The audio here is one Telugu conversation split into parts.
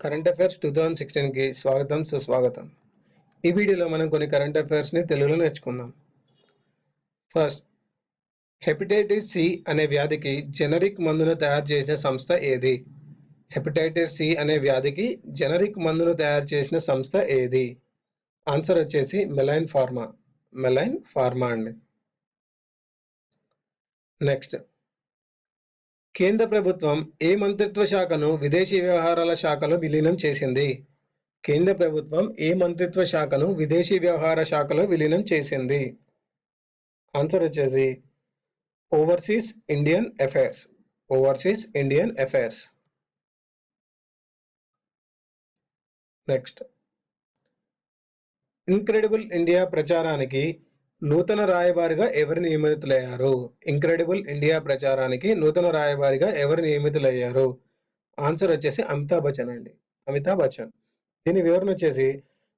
కరెంట్ అఫైర్స్ 2016కి స్వాగతం సుస్వాగతం. ఈ వీడియోలో మనం కొన్ని కరెంట్ అఫైర్స్ని తెలుగులో నేర్చుకుందాం. ఫస్ట్, హెపటైటిస్ సి అనే వ్యాధికి జెనరిక్ మందును తయారు చేసిన సంస్థ ఏది? హెపటైటిస్ సి అనే వ్యాధికి జెనరిక్ మందును తయారు చేసిన సంస్థ ఏది? ఆన్సర్ వచ్చేసి మెలైన్ ఫార్మా. మెలైన్ ఫార్మా అండి. నెక్స్ట్, కేంద్ర ప్రభుత్వం ఏ మంత్రిత్వ శాఖను విదేశీ వ్యవహారాల శాఖలో విలీనం చేసింది? కేంద్ర ప్రభుత్వం ఏ మంత్రిత్వ శాఖను విదేశీ వ్యవహార శాఖలో విలీనం చేసింది? ఆన్సర్ వచ్చేసి overseas Indian affairs. Overseas Indian affairs. Next, incredible India ప్రచారానికి నూతన రాయబారిగా ఎవరు నియమితులయ్యారు? ఇన్క్రెడిబుల్ ఇండియా ప్రచారానికి నూతన రాయబారిగా ఎవరు నియమితులయ్యారు? ఆన్సర్ వచ్చేసి అమితాబ్ బచ్చన్ అండి. అమితాబ్ బచ్చన్. దీని వివరణ వచ్చేసి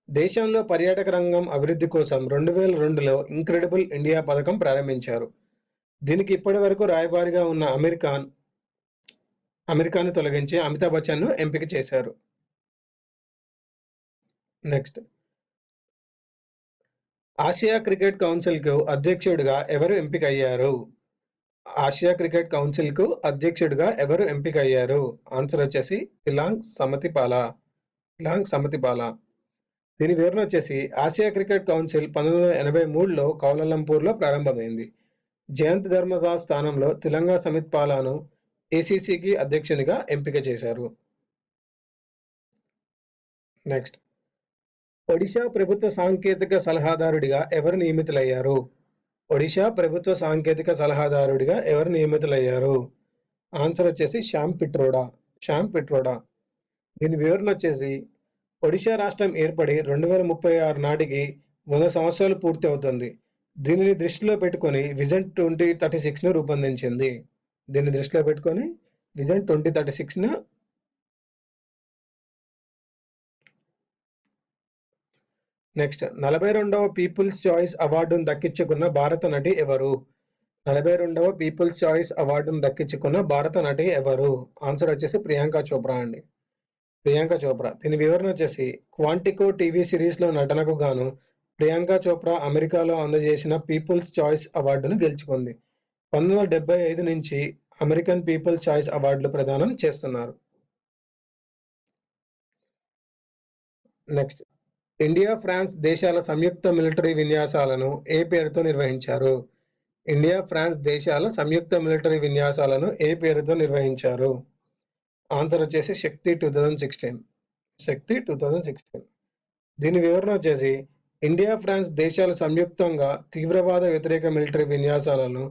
దేశంలో పర్యాటక రంగం అభివృద్ధి కోసం 2002లో ఇన్క్రెడిబుల్ ఇండియా పథకం ప్రారంభించారు. దీనికి ఇప్పటి వరకు రాయబారిగా ఉన్న అమెరికాను తొలగించి అమితాబ్ బచ్చన్ను ఎంపిక చేశారు. నెక్స్ట్, ఆసియా క్రికెట్ కౌన్సిల్కు అధ్యక్షుడిగా ఎవరు ఎంపికయ్యారు? ఆసియా క్రికెట్ కౌన్సిల్కు అధ్యక్షుడిగా ఎవరు ఎంపికయ్యారు? ఆన్సర్ వచ్చేసి ఇలాంగ్ సమతిపాలా. ఇలాంగ్ సమతిపాలా. దీని వివరణ వచ్చేసి ఆసియా క్రికెట్ కౌన్సిల్ 1983లో కౌలాలంపూర్లో ప్రారంభమైంది. జయంత్ ధర్మదాస్ స్థానంలో తిలంగా సమిత్పాలాను ఏసీసీకి అధ్యక్షునిగా ఎంపిక చేశారు. నెక్స్ట్, ఒడిషా ప్రభుత్వ సాంకేతిక సలహాదారుడిగా ఎవరు నియమితులయ్యారు? ఒడిషా ప్రభుత్వ సాంకేతిక సలహాదారుడిగా ఎవరు నియమితులయ్యారు? ఆన్సర్ వచ్చేసి శ్యామ్ పిట్రోడా. శ్యామ్ పిట్రోడా. దీని వివరణ వచ్చేసి ఒడిషా రాష్ట్రం ఏర్పడి 2036 నాటికి 100 సంవత్సరాలు పూర్తి అవుతుంది. దీనిని దృష్టిలో పెట్టుకొని విజన్ 2036ను రూపొందించింది. దీన్ని దృష్టిలో పెట్టుకొని విజన్ 2036ను నెక్స్ట్, 42వ పీపుల్స్ చాయిస్ అవార్డును దక్కించుకున్న భారత నటి ఎవరు? 42వ పీపుల్స్ చాయిస్ అవార్డును దక్కించుకున్న భారత నటి ఎవరు? ఆన్సర్ వచ్చేసి ప్రియాంక చోప్రా అండి. ప్రియాంక చోప్రా. దీని వివరణ వచ్చేసి క్వాంటికో టీవీ సిరీస్లో నటనకు గాను ప్రియాంక చోప్రా అమెరికాలో అందజేసిన పీపుల్స్ చాయిస్ అవార్డును గెలుచుకుంది. 1975 నుంచి అమెరికన్ పీపుల్స్ చాయిస్ అవార్డులు ప్రదానం చేస్తున్నారు. నెక్స్ట్, ఇండియా ఫ్రాన్స్ దేశాల సంయుక్త మిలిటరీ విన్యాసాలను ఏ పేరుతో నిర్వహించారు? ఇండియా ఫ్రాన్స్ దేశాల సంయుక్త మిలిటరీ విన్యాసాలను ఏ పేరుతో నిర్వహించారు? ఆన్సర్ వచ్చేసి శక్తి 2016. శక్తి 2016. దీని వివరణ వచ్చేసి ఇండియా ఫ్రాన్స్ దేశాలు సంయుక్తంగా తీవ్రవాద వ్యతిరేక మిలిటరీ విన్యాసాలను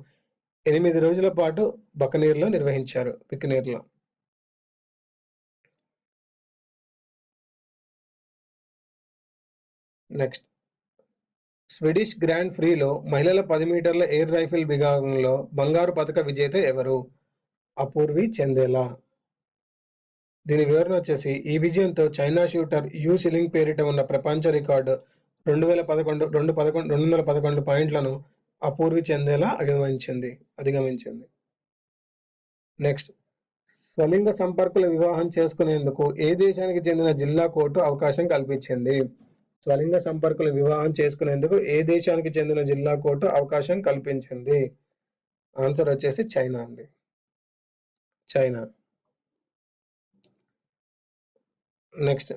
8 రోజుల పాటు బికనీర్లో నిర్వహించారు. బికనీర్లో. నెక్స్ట్, స్వీడిష్ గ్రాండ్ ప్రీలో మహిళల 10 మీటర్ల ఎయిర్ రైఫిల్ విభాగంలో బంగారు పతక విజేత ఎవరు? అపూర్వి చందేలా. దీని వివరణ వచ్చేసి ఈ విజయంతో చైనా షూటర్ యూ సిలింగ్ పేరిట ఉన్న ప్రపంచ రికార్డు 211 పాయింట్లను అపూర్వి చందేలా అధిగమించింది. నెక్స్ట్, స్వలింగ సంపర్కుల వివాహం చేసుకునేందుకు ఏ దేశానికి చెందిన జిల్లా కోర్టు అవకాశం కల్పించింది? స్వలింగ సంపర్కుల వివాహం చేసుకునేందుకు ఏ దేశానికి చెందిన జిల్లా కోర్టు అవకాశం కల్పించింది? ఆన్సర్ వచ్చేసి చైనా అండి. చైనా. నెక్స్ట్,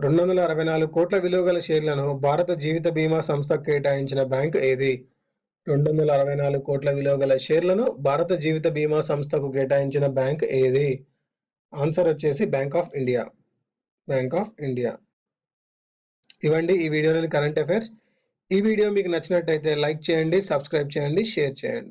264 కోట్ల విలువ గల షేర్లను భారత జీవిత బీమా సంస్థకు కేటాయించిన బ్యాంకు ఏది? 264 కోట్ల విలువ గల షేర్లను భారత జీవిత బీమా సంస్థకు కేటాయించిన బ్యాంక్ ఏది? ఆన్సర్ వచ్చేసి bank of India. Bank of India. ఇవండి ఈ వీడియోలోని కరెంట్ అఫైర్స్. ఈ వీడియో మీకు నచ్చినట్టయితే లైక్ చేయండి, సబ్స్క్రైబ్ చేయండి, షేర్ చేయండి.